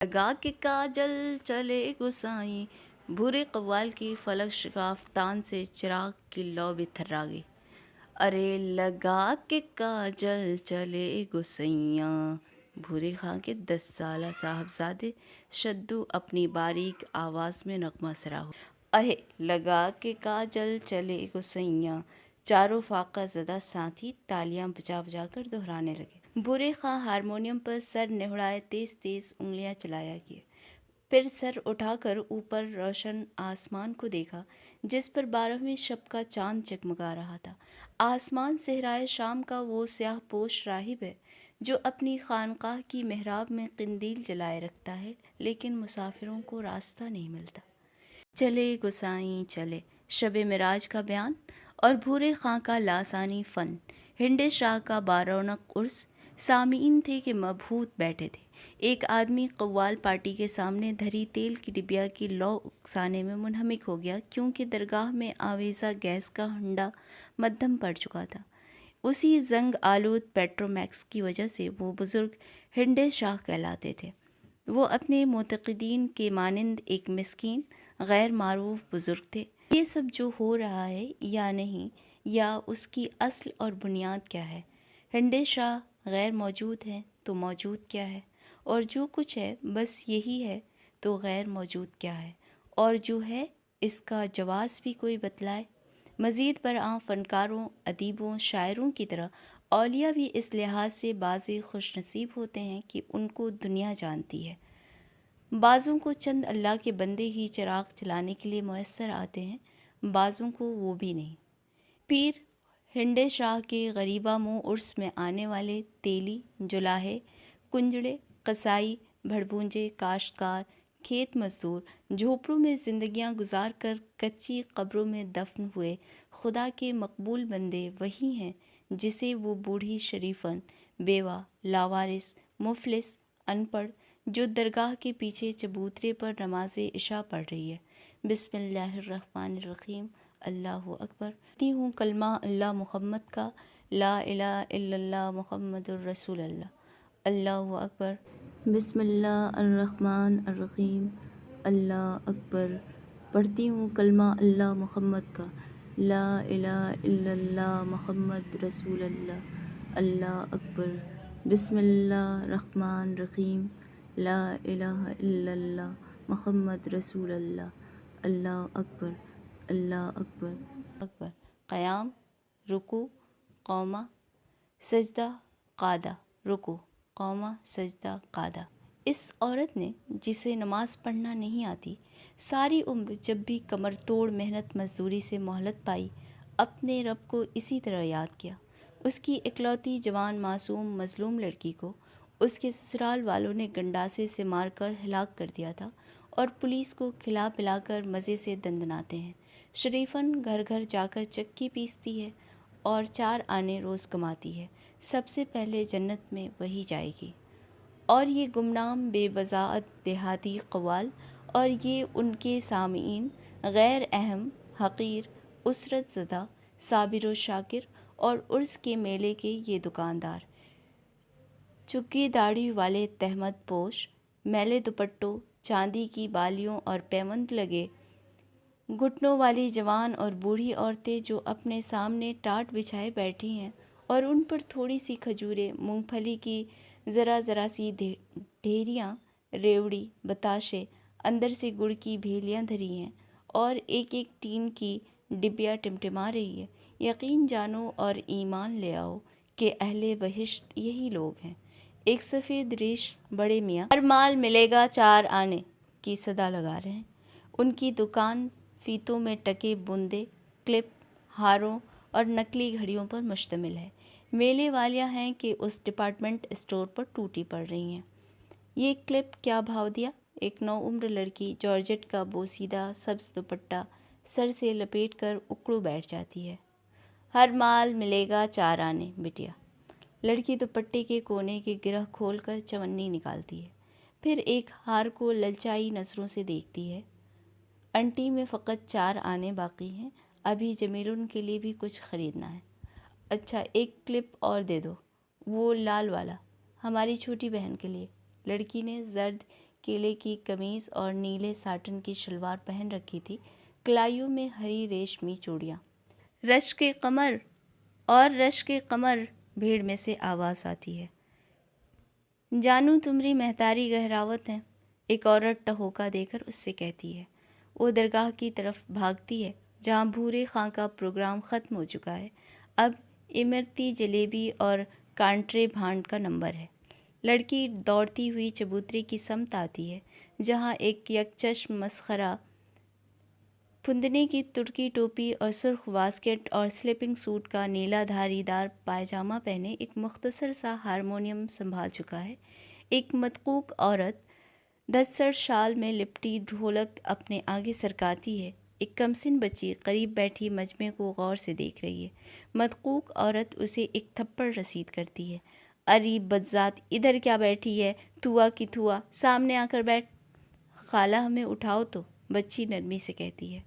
لگا کے کاجل چلے گسائیں، برے قوال کی فلک شگافتان سے چراغ کی لو بھی تھرا گئی۔ ارے لگا کے کاجل چلے گسیاں، بھورے خاں کے 10 سالہ صاحبزادے شدو اپنی باریک آواز میں نغمہ سرا ہو۔ اہے لگا کے کاجل چلے گسیاں، چاروں فاقہ زدہ ساتھی تالیاں بجا بجا کر دہرانے لگے۔ بھورے خاں ہارمونیم پر سر نہڑائے تیز تیز انگلیاں چلایا کیے، پھر سر اٹھا کر اوپر روشن آسمان کو دیکھا جس پر 12ویں شب کا چاند جگمگا رہا تھا۔ آسمان صحرائے شام کا وہ سیاہ پوش راہب ہے جو اپنی خانقاہ کی محراب میں قندیل جلائے رکھتا ہے، لیکن مسافروں کو راستہ نہیں ملتا۔ چلے گسائیں چلے، شب معراج کا بیان اور بھورے خاں کا لاسانی فن، ہنڈے شاہ کا بارونق عرس، سامعین تھے کہ مبہوت بیٹھے تھے۔ ایک آدمی قوال پارٹی کے سامنے دھری تیل کی ڈبیا کی لو اکسانے میں منہمک ہو گیا، کیونکہ درگاہ میں آویزہ گیس کا ہنڈا مدھم پڑ چکا تھا۔ اسی زنگ آلود پیٹرو میکس کی وجہ سے وہ بزرگ ہنڈے شاہ کہلاتے تھے۔ وہ اپنے معتقدین کے مانند ایک مسکین غیر معروف بزرگ تھے۔ یہ سب جو ہو رہا ہے یا نہیں، یا اس کی اصل اور بنیاد کیا ہے؟ ہنڈے شاہ غیر موجود ہیں تو موجود کیا ہے؟ اور جو کچھ ہے بس یہی ہے تو غیر موجود کیا ہے؟ اور جو ہے اس کا جواز بھی کوئی بتلائے۔ مزید برآں فنکاروں، ادیبوں، شاعروں کی طرح اولیاء بھی اس لحاظ سے بعضے خوش نصیب ہوتے ہیں کہ ان کو دنیا جانتی ہے۔ بعضوں کو چند اللہ کے بندے ہی چراغ چلانے کے لیے میسر آتے ہیں، بعضوں کو وہ بھی نہیں۔ پیر ہنڈے شاہ کے غریبہ منہ عرس میں آنے والے تیلی، جولاہے، کنجڑے، قصائی، بھڑبونجے، کاشتکار، کھیت مزدور، جھوپڑوں میں زندگیاں گزار کر کچی قبروں میں دفن ہوئے خدا کے مقبول بندے وہی ہیں جسے وہ بوڑھی شریفن، بیوہ، لاوارث، مفلس، ان پڑھ، جو درگاہ کے پیچھے چبوترے پر نماز عشاء پڑھ رہی ہے۔ بسم اللہ الرحمن الرحیم، اللہ اکبر۔ پڑھتی ہوں کلمہ اللہ محمد کا، لا الہ الا اللہ محمد الرسول اللہ، اللہ اکبر۔ بسم اللہ الرحمن الرحیم، اللہ اکبر۔ پڑھتی ہوں کلمہ اللہ محمد کا، لا الہ الا اللہ محمد رسول اللہ، اللہ اکبر۔ بسم اللہ الرحمن الرحیم، لا الہ الا اللہ محمد رسول اللہ، اللہ اکبر، اللہ اکبر، اکبر۔ قیام، رکوع، قومہ، سجدہ، قعدہ، رکوع، قومہ، سجدہ، قعدہ۔ اس عورت نے جسے نماز پڑھنا نہیں آتی، ساری عمر جب بھی کمر توڑ محنت مزدوری سے مہلت پائی، اپنے رب کو اسی طرح یاد کیا۔ اس کی اکلوتی جوان معصوم مظلوم لڑکی کو اس کے سسرال والوں نے گنڈاسے سے مار کر ہلاک کر دیا تھا، اور پولیس کو کھلا پلا کر مزے سے دندناتے ہیں۔ شریفن گھر گھر جا کر چکی پیستی ہے اور 4 آنے روز کماتی ہے۔ سب سے پہلے جنت میں وہی جائے گی۔ اور یہ گمنام بے وضاحت دیہاتی قوال اور یہ ان کے سامعین، غیر اہم، حقیر، اسرت زدہ، صابر و شاکر، اور عرس کے میلے کے یہ دکاندار، چگی داڑھی والے تہمت پوش، میلے دوپٹوں، چاندی کی بالیوں اور پیوند لگے گھٹنوں والی جوان اور بوڑھی عورتیں جو اپنے سامنے ٹاٹ بچھائے بیٹھی ہیں اور ان پر تھوڑی سی کھجوریں، مونگ پھلی کی ذرا ذرا سی ڈھیریاں، ریوڑی، بتاشے، اندر سے گڑ کی بھیلیاں دھری ہیں اور ایک ایک ٹین کی ڈبیا ٹمٹما رہی ہے۔ یقین جانو اور ایمان لے آؤ کہ اہل بہشت یہی لوگ ہیں۔ ایک سفید ریش بڑے میاں ہر مال ملے گا 4 آنے کی صدا لگا رہے ہیں۔ ان کی دکان فیتوں میں ٹکے بندے، کلپ، ہاروں اور نکلی گھڑیوں پر مشتمل ہے۔ میلے والیاں ہیں کہ اس ڈپارٹمنٹ اسٹور پر ٹوٹی پڑ رہی ہیں۔ یہ کلپ کیا بھاؤ دیا؟ ایک نوعمر لڑکی جارجٹ کا بوسیدہ سبز دوپٹہ سر سے لپیٹ کر اکڑو بیٹھ جاتی ہے۔ ہر مال ملے گا 4 آنے بٹیا۔ لڑکی دوپٹے کے کونے کے گرہ کھول کر چونی نکالتی ہے، پھر ایک ہار کو للچائی نظروں سے دیکھتی ہے۔ انٹی میں فقط 4 آنے باقی ہیں، ابھی جمیلن کے لیے بھی کچھ خریدنا ہے۔ اچھا ایک کلپ اور دے دو، وہ لال والا، ہماری چھوٹی بہن کے لیے۔ لڑکی نے زرد کیلے کی قمیض اور نیلے ساٹن کی شلوار پہن رکھی تھی، کلائیوں میں ہری ریشمی چوڑیاں۔ رشک کے قمر اور رشک کے قمر، بھیڑ میں سے آواز آتی ہے۔ جانو تمری مہتاری گہراوت ہے، ایک عورت ٹہوکا دے کر اس سے کہتی ہے۔ وہ درگاہ کی طرف بھاگتی ہے جہاں بھورے خاں کا پروگرام ختم ہو چکا ہے۔ اب امرتی جلیبی اور کانٹرے بھانڈ کا نمبر ہے۔ لڑکی دوڑتی ہوئی چبوترے کی سمت آتی ہے جہاں ایک یکچشم مسخرہ پھندنے کی ترکی ٹوپی اور سرخ واسکٹ اور سلیپنگ سوٹ کا نیلا دھاری دار پائجامہ پہنے ایک مختصر سا ہارمونیم سنبھال چکا ہے۔ ایک مدقوق عورت 10 سر شال میں لپٹی ڈھولک اپنے آگے سرکاتی ہے۔ ایک کمسن بچی قریب بیٹھی مجمع کو غور سے دیکھ رہی ہے۔ مدقوق عورت اسے ایک تھپڑ رسید کرتی ہے۔ اری بدذات، ادھر کیا بیٹھی ہے، تھوا کی تھوا، سامنے آ کر بیٹھ۔ خالہ ہمیں اٹھاؤ تو، بچی نرمی سے کہتی ہے۔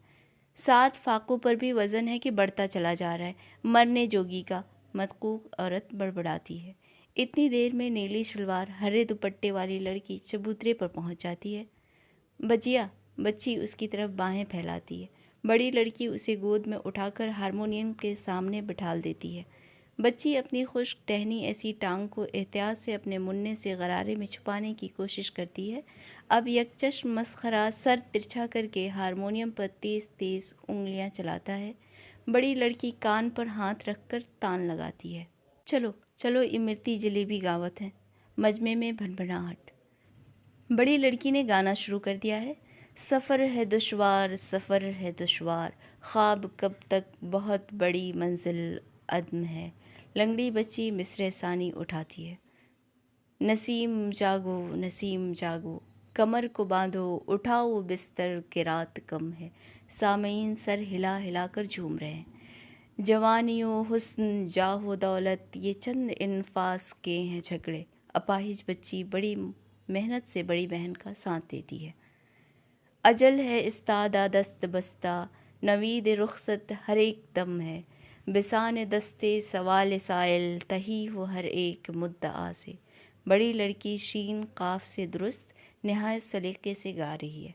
7 فاقوں پر بھی وزن ہے کہ بڑھتا چلا جا رہا ہے، مرنے جوگی کا، مدقوق عورت بڑبڑاتی ہے۔ اتنی دیر میں نیلی شلوار ہرے دوپٹے والی لڑکی چبوترے پر پہنچ جاتی ہے۔ بچیا، بچی اس کی طرف باہیں پھیلاتی ہے۔ بڑی لڑکی اسے گود میں اٹھا کر ہارمونیم کے سامنے بٹھال دیتی ہے۔ بچی اپنی خشک ٹہنی ایسی ٹانگ کو احتیاط سے اپنے مننے سے غرارے میں چھپانے کی کوشش کرتی ہے۔ اب یکچشم مسخرہ سر ترچھا کر کے ہارمونیم پر تیز تیز انگلیاں چلاتا ہے۔ بڑی لڑکی کان پر ہاتھ رکھ کر تان لگاتی ہے۔ چلو چلو امرتی جلیبی گاوت ہے۔ مجمع میں بھنبھناہٹ۔ بڑی لڑکی نے گانا شروع کر دیا ہے۔ سفر ہے دشوار، سفر ہے دشوار، خواب کب تک، بہت بڑی منزل عدم ہے۔ لنگڑی بچی مصرع ثانی اٹھاتی ہے۔ نسیم جاگو، نسیم جاگو، کمر کو باندھو، اٹھاؤ بستر کہ رات کم ہے۔ سامعین سر ہلا ہلا کر جھوم رہے ہیں۔ جوانی و حسن، جاہ و دولت، یہ چند انفاس کے ہیں جھگڑے۔ اپاہج بچی بڑی محنت سے بڑی بہن کا ساتھ دیتی ہے۔ اجل ہے استادہ دست بستہ، نوید رخصت ہر ایک دم ہے۔ بسان دستے سوال سائل، تہی ہو ہر ایک مدعا سے۔ بڑی لڑکی شین قاف سے درست نہایت سلیقے سے گا رہی ہے۔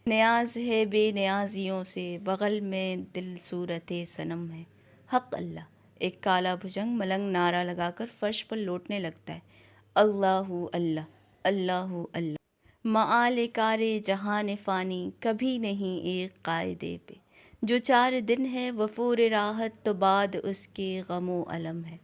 نیاز ہے بے نیازیوں سے، بغل میں دل صورت صنم ہے۔ حق اللہ، ایک کالا بھجنگ ملنگ نعرہ لگا کر فرش پر لوٹنے لگتا ہے۔ اللہ اللہ، اللہ اللہ، معال کار جہان فانی، کبھی نہیں ایک قاعدے پہ۔ جو 4 دن ہے وفور راحت، تو بعد اس کے غم و الم ہے۔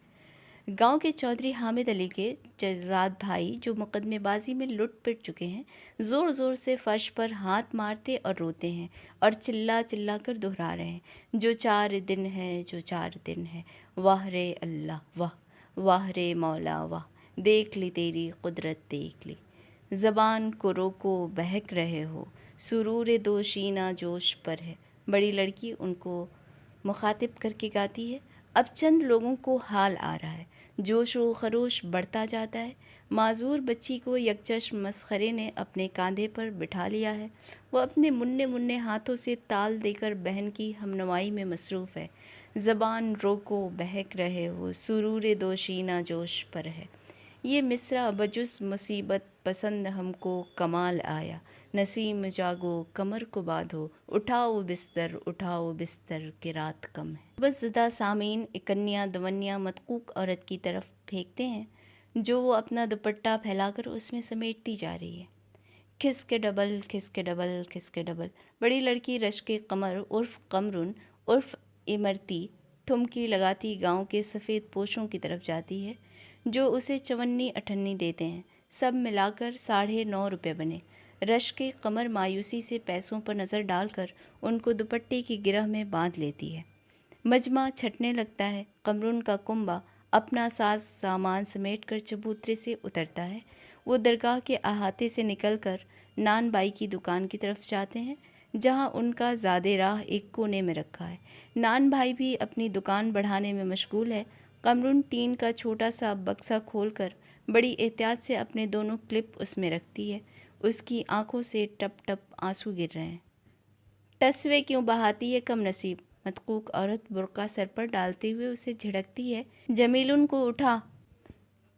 گاؤں کے چودھری حامد علی کے چچزاد بھائی جو مقدمے بازی میں لٹ پٹ چکے ہیں، زور زور سے فرش پر ہاتھ مارتے اور روتے ہیں اور چلا چلا کر دہرا رہے ہیں، جو 4 دن ہے، جو 4 دن ہے، واہ رے اللہ واہ، واہ رے مولا واہ، دیکھ لی تیری قدرت دیکھ لی۔ زبان کو روکو، بہک رہے ہو، سرور دوشینہ جوش پر ہے۔ بڑی لڑکی ان کو مخاطب کر کے گاتی ہے۔ اب چند لوگوں کو حال آ رہا ہے، جوش و خروش بڑھتا جاتا ہے۔ معذور بچی کو یکچشم مسخرے نے اپنے کاندھے پر بٹھا لیا ہے۔ وہ اپنے مننے مننے ہاتھوں سے تال دے کر بہن کی ہمنوائی میں مصروف ہے۔ زبان روکو، بہک رہے ہو، سرور دوشینہ جوش پر ہے۔ یہ مصرع بجز مصیبت پسند ہم کو کمال آیا۔ نسیم جاگو، کمر کو باندھو، اٹھاؤ بستر، اٹھاؤ بستر کہ رات کم ہے۔ بس زدہ سامعین اکنیا دونیا مدقوق عورت کی طرف پھینکتے ہیں جو وہ اپنا دوپٹہ پھیلا کر اس میں سمیٹتی جا رہی ہے۔ کھس کے ڈبل، کھس کے ڈبل، کھس کے ڈبل۔ بڑی لڑکی رشک قمر عرف قمرن عرف امرتی ٹھمکی لگاتی گاؤں کے سفید پوشوں کی طرف جاتی ہے جو اسے 54 دیتے ہیں۔ سب ملا کر 9.5 روپے بنے۔ رشک قمر مایوسی سے پیسوں پر نظر ڈال کر ان کو دوپٹے کی گرہ میں باندھ لیتی ہے۔ مجمع چھٹنے لگتا ہے۔ قمرن کا کنبہ اپنا ساز سامان سمیٹ کر چبوترے سے اترتا ہے۔ وہ درگاہ کے احاطے سے نکل کر نان بائی کی دکان کی طرف جاتے ہیں جہاں ان کا زادِ راہ ایک کونے میں رکھا ہے۔ نان بھائی بھی اپنی دکان بڑھانے میں مشغول ہے۔ قمرن ٹین کا چھوٹا سا بکسا کھول کر بڑی احتیاط سے اپنے دونوں کلپ اس میں رکھتی ہے۔ اس کی آنکھوں سے ٹپ ٹپ آنسو گر رہے ہیں۔ ٹسوے کیوں بہاتی ہے کم نصیب، مدقوق عورت برقع سر پر ڈالتے ہوئے اسے جھڑکتی ہے۔ جمیلن کو اٹھا،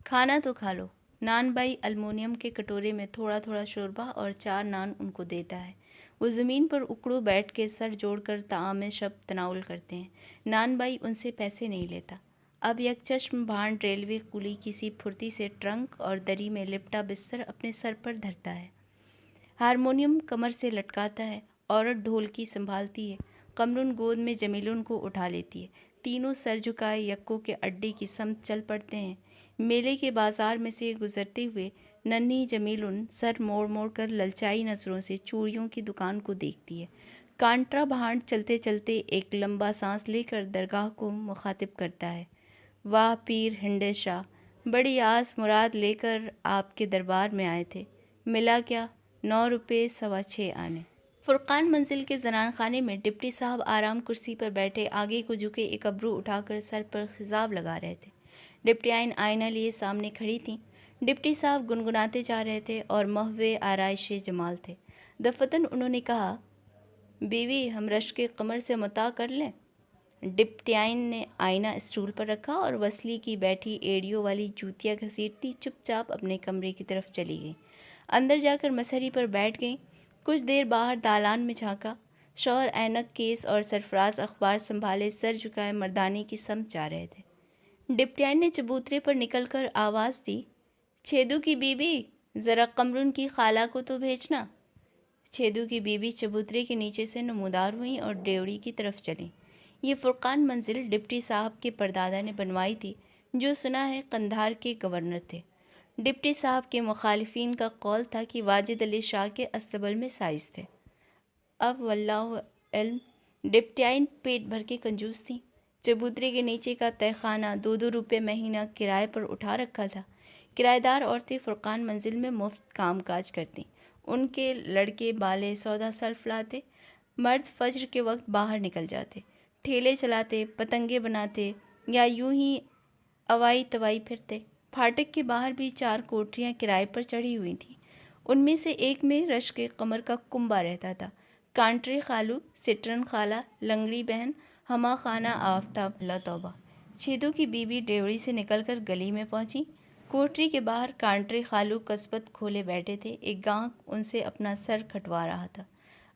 کھانا تو کھا لو، نان بائی المونیم کے کٹورے میں تھوڑا تھوڑا شوربہ اور 4 نان ان کو دیتا ہے۔ وہ زمین پر اکڑو بیٹھ کے سر جوڑ کر طعام شب تناول کرتے ہیں۔ نان بائی ان سے پیسے نہیں لیتا۔ اب یک چشم بھانڈ ریلوے کولی کسی پھرتی سے ٹرنک اور دری میں لپٹا بستر اپنے سر پر دھرتا ہے، ہارمونیم کمر سے لٹکاتا ہے، عورت ڈھولکی سنبھالتی ہے، قمرن گود میں جمیلن کو اٹھا لیتی ہے، تینوں سر جھکائے یکو کے اڈے کی سمت چل پڑتے ہیں۔ میلے کے بازار میں سے گزرتے ہوئے ننھی جمیلن سر موڑ موڑ کر للچائی نظروں سے چوڑیوں کی دکان کو دیکھتی ہے۔ کانٹرا بھانڈ چلتے چلتے ایک لمبا سانس لے کر درگاہ کو مخاطب کرتا ہے، واہ پیر ہنڈے شاہ، بڑی آس مراد لے کر آپ کے دربار میں آئے تھے، ملا کیا؟ 9 روپے 6.25 آنے۔ فرقان منزل کے زنان خانے میں ڈپٹی صاحب آرام کرسی پر بیٹھے آگے کو جھکے ایک ابرو اٹھا کر سر پر خضاب لگا رہے تھے۔ ڈپٹیائن آئینہ لیے سامنے کھڑی تھیں۔ ڈپٹی صاحب گنگناتے جا رہے تھے اور محو آرائش جمال تھے۔ دفتن انہوں نے کہا، بیوی ہم رشک قمر سے مطاع کر لیں؟ ڈپٹیائن نے آئینہ اسٹول پر رکھا اور وسلی کی بیٹھی ایڑیوں والی جوتیاں گھسیٹتی چپ چاپ اپنے کمرے کی طرف چلی گئیں۔ اندر جا کر مسہری پر بیٹھ گئیں۔ کچھ دیر باہر دالان میں جھانکا۔ شوہر اینک کیس اور سرفراز اخبار سنبھالے سر جھکائے مردانے کی سمت جا رہے تھے۔ ڈپٹیائن نے چبوترے پر نکل کر آواز دی، چھیدو کی بی بی، ذرا قمرن کی خالہ کو تو بھیجنا۔ چھیدو کی بی بی چبوترے کے نیچے سے نمودار ہوئیں اور ڈیوڑی کی طرف چلیں۔ یہ فرقان منزل ڈپٹی صاحب کے پردادا نے بنوائی تھی، جو سنا ہے قندھار کے گورنر تھے۔ ڈپٹی صاحب کے مخالفین کا قول تھا کہ واجد علی شاہ کے استبل میں سائز تھے۔ اب واللہ علم، ڈپٹیائن پیٹ بھر کے کنجوس تھیں۔ چبوترے کے نیچے کا تہہ خانہ 2 روپے مہینہ کرائے پر اٹھا رکھا تھا۔ کرایہ دار عورتیں فرقان منزل میں مفت کام کاج کرتیں۔ ان کے لڑکے بالے سودا سلف لاتے، مرد فجر کے وقت باہر نکل جاتے، ٹھیلے چلاتے، پتنگیں بناتے یا یوں ہی اوائی توائی پھرتے۔ پھاٹک کے باہر بھی 4 کوٹریاں کرائے پر چڑھی ہوئی تھیں۔ ان میں سے ایک میں رشک قمر کا کنبہ رہتا تھا، کانٹری خالو، سٹرن خالہ، لنگڑی بہن، ہما خانہ آفتاب، اللہ توبہ۔ چھیدو کی بی بی ڈیوڑی سے نکل کر گلی میں پہنچی۔ کوٹری کے باہر کانٹری خالو قصبت کھولے بیٹھے تھے، ایک گاہک ان سے اپنا سر کھٹوا رہا تھا۔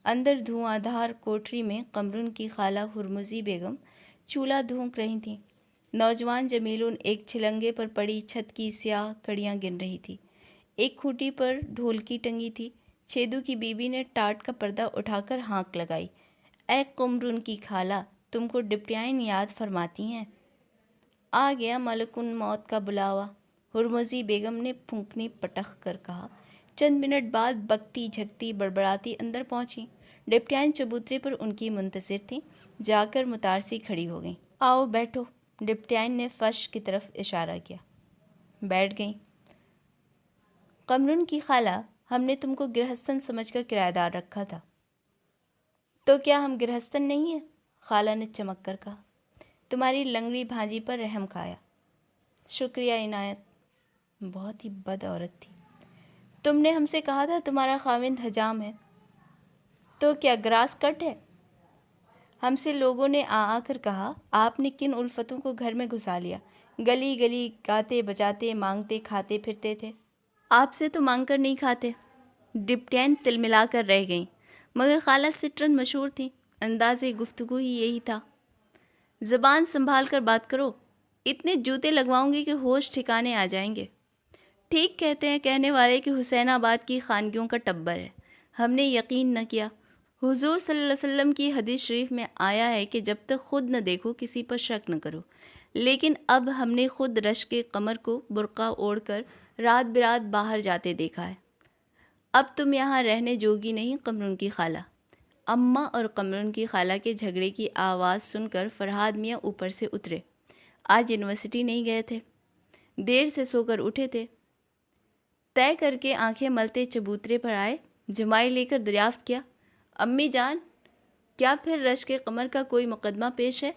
اندر دھواں دھار کوٹری میں قمرن کی خالہ ہرمزی بیگم چولہا دھونک رہی تھیں۔ نوجوان جمیلن ایک چھلنگے پر پڑی چھت کی سیاہ کڑیاں گن رہی تھی۔ ایک کھوٹی پر ڈھولکی ٹنگی تھی۔ چھیدو کی بی بی نے ٹاٹ کا پردہ اٹھا کر ہانک لگائی، اے قمرن کی خالہ، تم کو ڈپٹیائن یاد فرماتی ہیں؟ آ گیا ملکن موت کا بلاوا، ہرمزی بیگم نے پھونکنی پٹخ کر کہا۔ چند منٹ بعد بکتی جھکتی بڑبڑاتی اندر پہنچی۔ ڈپٹیائن چبوترے پر ان کی منتظر تھیں، جا کر متارسی کھڑی ہو گئیں۔ آؤ بیٹھو، ڈپٹیائن نے فرش کی طرف اشارہ کیا۔ بیٹھ گئیں۔ قمرن کی خالہ، ہم نے تم کو گرہستن سمجھ کر کرایہ دار رکھا تھا۔ تو کیا ہم گرہستن نہیں ہیں؟ خالہ نے چمک کر کہا۔ تمہاری لنگڑی بھانجی پر رحم کھایا۔ شکریہ عنایت، بہت ہی بد عورت تھی۔ تم نے ہم سے کہا تھا تمہارا خاوند حجام ہے، تو کیا گراس کٹ ہے؟ ہم سے لوگوں نے آ کر کہا، آپ نے کن الفتوں کو گھر میں گھسا لیا۔ گلی گلی گاتے بجاتے مانگتے کھاتے پھرتے تھے۔ آپ سے تو مانگ کر نہیں کھاتے۔ ڈپٹیائن تلملا کر رہ گئیں، مگر خالہ سٹرن مشہور تھیں، انداز گفتگو ہی یہی تھا۔ زبان سنبھال کر بات کرو، اتنے جوتے لگواؤں گی کہ ہوش ٹھکانے آ جائیں گے۔ ٹھیک کہتے ہیں کہنے والے کہ حسین آباد کی خانگیوں کا ٹبر ہے۔ ہم نے یقین نہ کیا۔ حضور صلی اللہ علیہ وسلم کی حدیث شریف میں آیا ہے کہ جب تک خود نہ دیکھو کسی پر شک نہ کرو، لیکن اب ہم نے خود رشک قمر کو برقع اوڑھ کر رات برات باہر جاتے دیکھا ہے۔ اب تم یہاں رہنے جوگی نہیں قمرن کی خالہ۔ اماں اور قمرن کی خالہ کے جھگڑے کی آواز سن کر فرہاد میاں اوپر سے اترے۔ آج یونیورسٹی نہیں گئے تھے، دیر سے سو کر اٹھے تھے۔ طے کر کے آنکھیں ملتے چبوترے پر آئے، جمائی لے کر دریافت کیا، امی جان، کیا پھر رشک قمر کا کوئی مقدمہ پیش ہے؟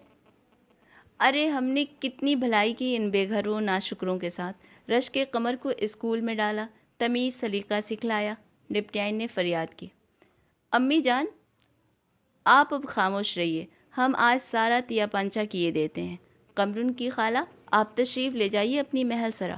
ارے ہم نے کتنی بھلائی کی ان بے گھروں ناشکروں کے ساتھ، رشک قمر کو اسکول میں ڈالا، تمیز سلیقہ سکھلایا۔ ڈپٹیائن نے فریاد کی۔ امی جان، آپ اب خاموش رہیے، ہم آج سارا تیا پانچا کیے دیتے ہیں۔ قمرن کی خالہ، آپ تشریف لے جائیے اپنی محل سرا۔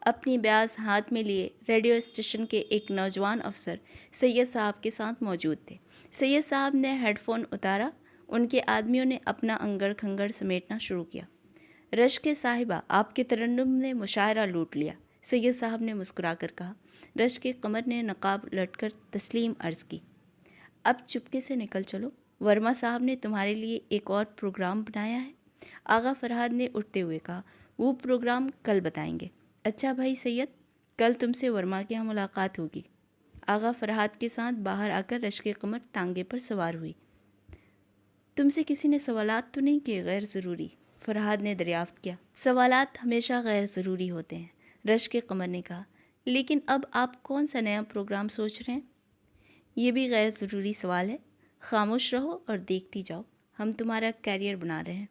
اپنی بیاز ہاتھ میں لیے ریڈیو اسٹیشن کے ایک نوجوان افسر سید صاحب کے ساتھ موجود تھے۔ سید صاحب نے ہیڈ فون اتارا، ان کے آدمیوں نے اپنا انگڑ کھنگڑ سمیٹنا شروع کیا۔ رشک صاحبہ، آپ کے ترنم نے مشاعرہ لوٹ لیا، سید صاحب نے مسکرا کر کہا۔ رشک قمر نے نقاب لٹ کر تسلیم عرض کی، اب چپکے سے نکل چلو، ورما صاحب نے تمہارے لیے ایک اور پروگرام بنایا ہے۔ آغا فرہاد نے اٹھتے ہوئے کہا، وہ پروگرام کل بتائیں گے۔ اچھا بھائی سید، کل تم سے ورما کے یہاں ملاقات ہوگی۔ آغا فرہاد کے ساتھ باہر آ کر رشک قمر تانگے پر سوار ہوئی۔ تم سے کسی نے سوالات تو نہیں کیے غیر ضروری؟ فرہاد نے دریافت کیا۔ سوالات ہمیشہ غیر ضروری ہوتے ہیں، رشک قمر نے کہا، لیکن اب آپ کون سا نیا پروگرام سوچ رہے ہیں؟ یہ بھی غیر ضروری سوال ہے۔ خاموش رہو اور دیکھتی جاؤ، ہم تمہارا کیریئر بنا رہے ہیں۔